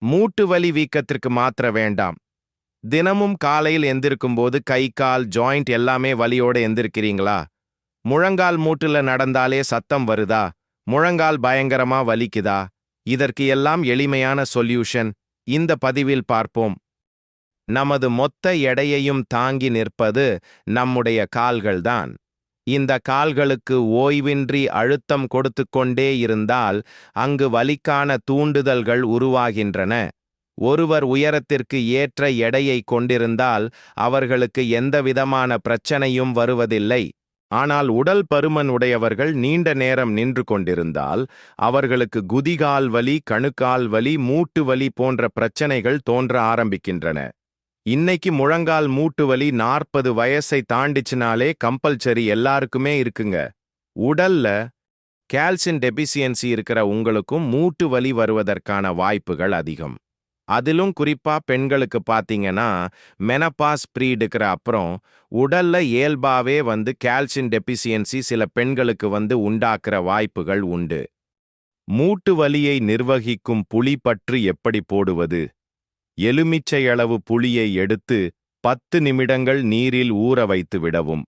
மூட்டு வலி வீக்கத்திற்கு மாத்திர வேண்டாம். தினமும் காலையில் எந்திருக்கும் போது கை கால் ஜாயிண்ட் எல்லாமே வலியோட எந்திருக்கிறீங்களா? முழங்கால் மூட்டுல நடந்தாலே சத்தம் வருதா? முழங்கால் பயங்கரமா வலிக்குதா? இதற்கு எல்லாம் எளிமையான சொல்யூஷன் இந்த பதிவில் பார்ப்போம். நமது மொத்த எடையையும் தாங்கி நிற்பது நம்முடைய கால்கள்தான். இந்த கால்களுக்கு ஓய்வின்றி அழுத்தம் கொடுத்து கொண்டே இருந்தால் அங்கு வலிக்கான தூண்டுதல்கள் உருவாகின்றன. ஒருவர் உயரத்திற்கு ஏற்ற எடையை கொண்டிருந்தால் அவர்களுக்கு எந்தவிதமான பிரச்சனையும் வருவதில்லை. ஆனால் உடல் பருமன் உடையவர்கள் நீண்ட நேரம் நின்று கொண்டிருந்தால் அவர்களுக்கு குதிகால் வலி, கணுக்கால் வலி, மூட்டு வலி போன்ற பிரச்சனைகள் தோன்ற ஆரம்பிக்கின்றன. இன்னைக்கு முழங்கால் மூட்டு வலி 40 வயசை தாண்டிச்சுனாலே கம்பல்சரி எல்லாருக்குமே இருக்குங்க. உடல்ல கால்சியம் டெபிசியன்சி இருக்கிற உங்களுக்கும் மூட்டு வலி வருவதற்கான வாய்ப்புகள் அதிகம். அதிலும் குறிப்பா பெண்களுக்கு பாத்தீங்கன்னா மெனபாஸ் ப்ரீடுக்கிற அப்புறம் உடல்ல இயல்பாவே கால்சியம் டெபிசியன்சி சில பெண்களுக்கு உண்டாக்குற வாய்ப்புகள் உண்டு. மூட்டு வலியை நிர்வகிக்கும் புளி பற்று எப்படி போடுவது? எலுமிச்சை அளவு புளியை எடுத்து 10 நிமிடங்கள் நீரில் ஊற வைத்து விடவும்.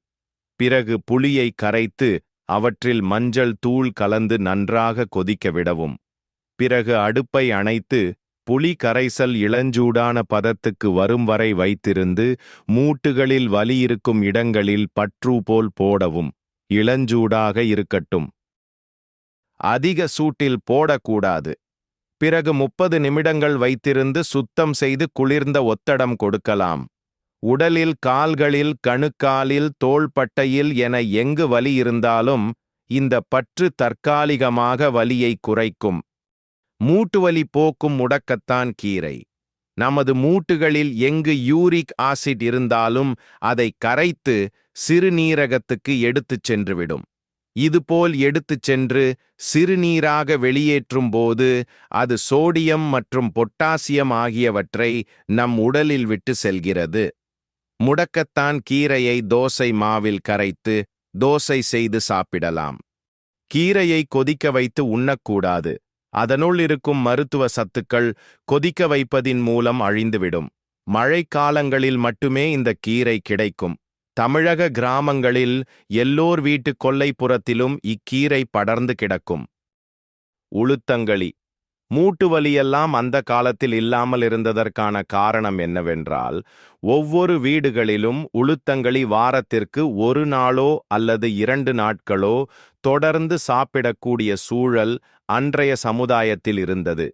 பிறகு புளியை கரைத்து அவற்றில் மஞ்சள் தூள் கலந்து நன்றாக கொதிக்க விடவும். பிறகு அடுப்பை அணைத்து புளி கரைசல் இளஞ்சூடான பதத்துக்கு வரும் வரை வைத்திருந்து மூட்டுகளில் வலி இருக்கும் இடங்களில் பற்று போல் போடவும். இளஞ்சூடாக இருக்கட்டும். அதிக சூட்டில் போடக்கூடாது. பிறகு 30 நிமிடங்கள் வைத்திருந்து சுத்தம் செய்து குளிர்ந்த ஒத்தடம் கொடுக்கலாம். உடலில் கால்களில், கணுக்காலில், தோள்பட்டையில் என எங்கு வலி இருந்தாலும் இந்த பற்று தற்காலிகமாக வலியை குறைக்கும். மூட்டுவலி போக்கும் முடக்கத்தான் கீரை. நமது மூட்டுகளில் எங்கு யூரிக் ஆசிட் இருந்தாலும் அதை கரைத்து சிறுநீரகத்துக்கு எடுத்துச் சென்றுவிடும். இதுபோல் எடுத்துச் சென்று சிறுநீராக வெளியேற்றும் போது அது சோடியம் மற்றும் பொட்டாசியம் ஆகியவற்றை நம் உடலில் விட்டு செல்கிறது. முடக்கத்தான் கீரையை தோசை மாவில் கரைத்து தோசை செய்து சாப்பிடலாம். கீரையை கொதிக்க வைத்து உண்ணக்கூடாது. அதனுள் இருக்கும் மருத்துவ சத்துக்கள் கொதிக்க வைப்பதின் மூலம் அழிந்துவிடும். மழைக்காலங்களில் மட்டுமே இந்த கீரை கிடைக்கும். தமிழக கிராமங்களில் எல்லோர் வீட்டு கொல்லைப்புறத்திலும் இக்கீரை படர்ந்து கிடக்கும். உளுத்தங்களி. மூட்டு வலியெல்லாம் அந்த காலத்தில் இல்லாமல் இருந்ததற்கான காரணம் என்னவென்றால், ஒவ்வொரு வீடுகளிலும் உளுத்தங்களி வாரத்திற்கு 1 நாளோ அல்லது 2 நாட்களோ தொடர்ந்து சாப்பிடக்கூடிய சூழல் அன்றைய சமுதாயத்தில் இருந்தது.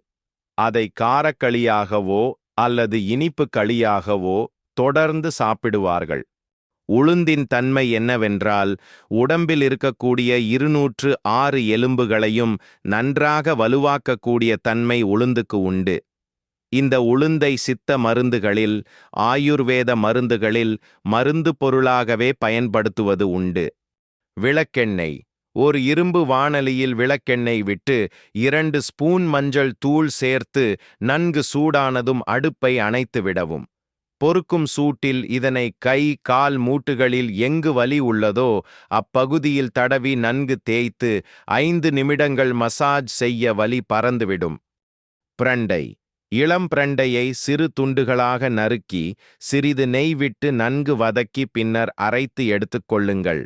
அதை காரக்களியாகவோ அல்லது இனிப்பு களியாகவோ தொடர்ந்து சாப்பிடுவார்கள். உளுந்தின் தன்மை என்னவென்றால், உடம்பில் இருக்கக்கூடிய 206 எலும்புகளையும் நன்றாக வலுவாக்கக்கூடிய தன்மை உளுந்துக்கு உண்டு. இந்த உளுந்தை சித்த மருந்துகளில், ஆயுர்வேத மருந்துகளில் மருந்து பொருளாகவே பயன்படுத்துவது உண்டு. விளக்கெண்ணெய். ஒரு இரும்பு வாணலியில் விளக்கெண்ணெய் விட்டு 2 ஸ்பூன் மஞ்சள் தூள் சேர்த்து நன்கு சூடானதும் அடுப்பை அணைத்து விடவும். பொறுக்கும் சூட்டில் இதனை கை கால் மூட்டுகளில் எங்கு வலி உள்ளதோ அப்பகுதியில் தடவி நன்கு தேய்த்து 5 நிமிடங்கள் மசாஜ் செய்ய வலி பறந்துவிடும். பிரண்டை. இளம் பிரண்டையை சிறு துண்டுகளாக நறுக்கி சிறிது நெய் விட்டு நன்கு வதக்கி பின்னர் அரைத்து எடுத்துக்கொள்ளுங்கள்.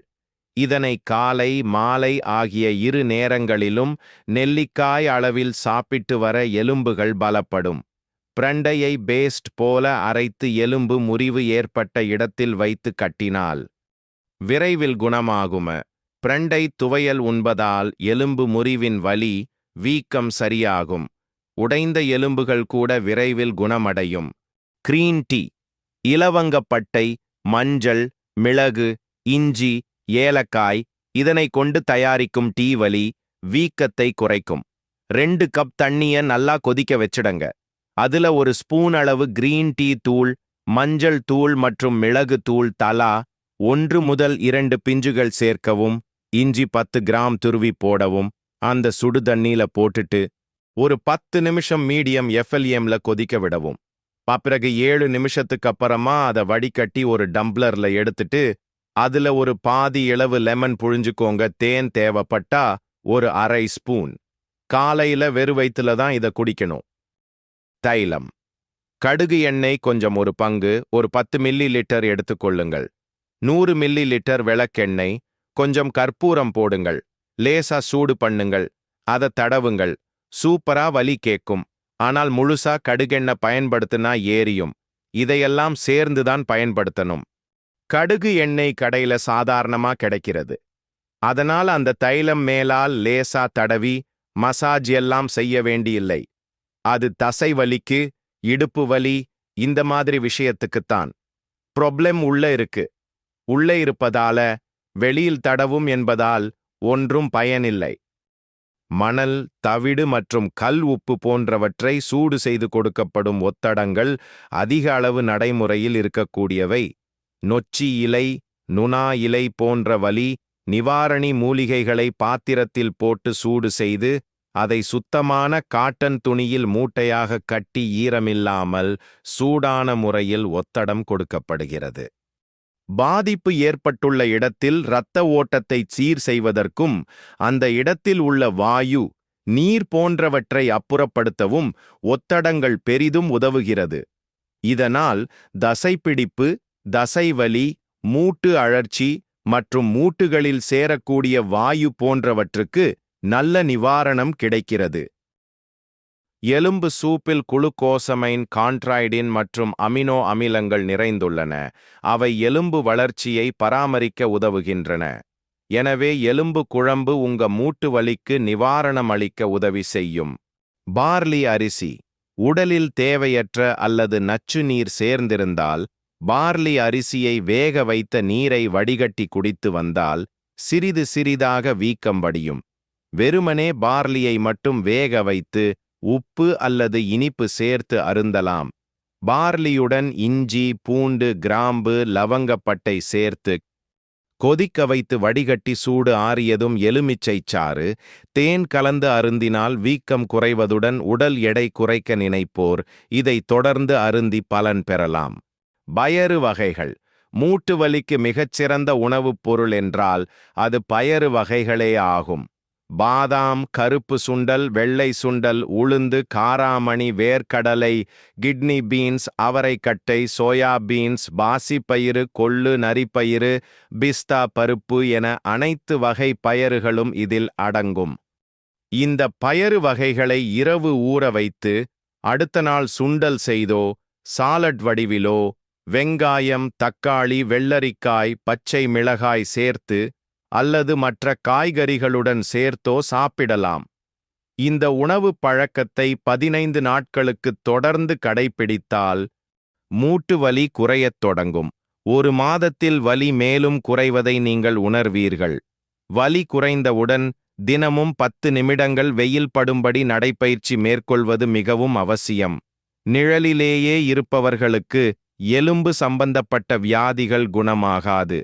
இதனை காலை மாலை ஆகிய 2 நேரங்களிலும் நெல்லிக்காய் அளவில் சாப்பிட்டு வர எலும்புகள் பலப்படும். பிரண்டையை பேஸ்ட் போல அரைத்து எலும்பு முறிவு ஏற்பட்ட இடத்தில் வைத்து கட்டினால் விரைவில் குணமாகும. பிரண்டை துவையல் உண்பதால் எலும்பு முறிவின் வலி, வீக்கம் சரியாகும். உடைந்த எலும்புகள் கூட விரைவில் குணமடையும். Green tea. இலவங்கப்பட்டை, மஞ்சள், மிளகு, இஞ்சி, ஏலக்காய் இதனை கொண்டு தயாரிக்கும் டீ வலி, வீக்கத்தை குறைக்கும். 2 கப் தண்ணிய நல்லா கொதிக்க வச்சிடுங்க. அதுல 1 ஸ்பூன் அளவு கிரீன் டீ தூள், மஞ்சள் தூள் மற்றும் மிளகு தூள் தலா 1 முதல் 2 பிஞ்சுகள் சேர்க்கவும். இஞ்சி 10 கிராம் துருவி போடவும். அந்த சுடு தண்ணியில போட்டுட்டு ஒரு 10 நிமிஷம் மீடியம் FLMல கொதிக்க விடவும். பிறகு 7 நிமிஷத்துக்கு அப்புறமா அதை வடிகட்டி ஒரு டம்ளர்ல எடுத்துட்டு அதுல ஒரு பாதி இளவு லெமன் புழிஞ்சுக்கோங்க. தேன் தேவைப்பட்டா ஒரு 1/2 ஸ்பூன். காலையில வெறு வயித்துல தான் இதை குடிக்கணும். தைலம். கடுகு எண்ணெய் கொஞ்சம் ஒரு பங்கு, ஒரு 10 மில்லி லிட்டர் எடுத்துக்கொள்ளுங்கள். 100 மில்லி லிட்டர் விளக்கெண்ணெய், கொஞ்சம் கற்பூரம் போடுங்கள். லேசா சூடு பண்ணுங்கள். அதை தடவுங்கள். சூப்பரா வலி கேட்கும். ஆனால் முழுசா கடுகெண்ணெய் பயன்படுத்தினா ஏறியும். இதையெல்லாம் சேர்ந்துதான் பயன்படுத்தணும். கடுகு எண்ணெய் கடையில சாதாரணமா கிடைக்கிறது. அதனால் அந்த தைலம் மேலால் லேசா தடவி மசாஜ் எல்லாம் செய்ய வேண்டியில்லை. அது தசை வலிக்கு, இடுப்பு வலி, இந்த மாதிரி விஷயத்துக்குத்தான். ப்ராப்ளம் உள்ள இருக்கு. உள்ளே இருப்பதால வெளியில் தடவும் என்பதால் ஒன்றும் பயனில்லை. மணல், தவிடு மற்றும் கல் உப்பு போன்றவற்றை சூடு செய்து கொடுக்கப்படும் ஒத்தடங்கள் அதிக அளவு நடைமுறையில் இருக்கக்கூடியவை. நொச்சி இலை, நுணா இலை போன்ற வலி நிவாரணி மூலிகைகளை பாத்திரத்தில் போட்டு சூடு செய்து அதை சுத்தமான காட்டன் துணியில் மூட்டையாக கட்டி ஈரமில்லாமல் சூடான முறையில் ஒத்தடம் கொடுக்கப்படுகிறது. பாதிப்பு ஏற்பட்டுள்ள இடத்தில் இரத்த ஓட்டத்தை சீர் செய்வதற்கும் அந்த இடத்தில் உள்ள வாயு, நீர் போன்றவற்றை அப்புறப்படுத்தவும் ஒத்தடங்கள் பெரிதும் உதவுகிறது. இதனால் தசைப்பிடிப்பு, தசைவலி, மூட்டு அழற்சி மற்றும் மூட்டுகளில் சேரக்கூடிய வாயு போன்றவற்றுக்கு நல்ல நிவாரணம் கிடைக்கிறது. எலும்பு சூப்பில் குளுக்கோசமைன், கான்ட்ராய்டின் மற்றும் அமினோ அமிலங்கள் நிறைந்துள்ளன. அவை எலும்பு வளர்ச்சியை பராமரிக்க உதவுகின்றன. எனவே எலும்பு குழம்பு உங்க மூட்டு வலிக்கு நிவாரணம் அளிக்க உதவி செய்யும். பார்லி அரிசி. உடலில் தேவையற்ற அல்லது நச்சு நீர் சேர்ந்திருந்தால் பார்லி அரிசியை வேக வைத்த நீரை வடிகட்டி குடித்து வந்தால் சிறிது சிறிதாக வீக்கம் வடியும். வெறுமனே பார்லியை மட்டும் வேக வைத்து உப்பு அல்லது இனிப்பு சேர்த்து அருந்தலாம். பார்லியுடன் இஞ்சி, பூண்டு, கிராம்பு, லவங்கப்பட்டை சேர்த்து கொதிக்க வைத்து வடிகட்டி சூடு ஆறியதும் எலுமிச்சைச் சாறு, தேன் கலந்து அருந்தினால் வீக்கம் குறைவதுடன் உடல் எடை குறைக்க நினைப்போர் இதை தொடர்ந்து அருந்தி பலன் பெறலாம். பயறு வகைகள். மூட்டு வலிக்கு மிகச்சிறந்த உணவுப் பொருள் என்றால் அது பயறு வகைகளே ஆகும். பாதாம், கருப்பு சுண்டல், வெள்ளை சுண்டல், உளுந்து, காராமணி, வேர்க்கடலை, கிட்னி பீன்ஸ், அவரைக்கட்டை, சோயா பீன்ஸ், பாசிப்பயிறு, கொள்ளு, நரிப்பயிறு, பிஸ்தா பருப்பு என அனைத்து வகை பயறுகளும் இதில் அடங்கும். இந்த பயறு வகைகளை இரவு ஊற வைத்து அடுத்த நாள் சுண்டல் செய்தோ, சாலட் வடிவிலோ, வெங்காயம், தக்காளி, வெள்ளரிக்காய், பச்சை மிளகாய் சேர்த்து அல்லது மற்ற காய்கறிகளுடன் சேர்த்தோ சாப்பிடலாம். இந்த உணவு பழக்கத்தை 15 நாட்களுக்கு தொடர்ந்து கடைபிடித்தால் மூட்டு வலி குறையத் தொடங்கும். ஒரு மாதத்தில் வலி மேலும் குறைவதை நீங்கள் உணர்வீர்கள். வலி குறைந்தவுடன் தினமும் 10 நிமிடங்கள் வெயில் படும்படி நடைப்பயிற்சி மேற்கொள்வது மிகவும் அவசியம். நிழலிலேயே இருப்பவர்களுக்கு எலும்பு சம்பந்தப்பட்ட வியாதிகள் குணமாகாது.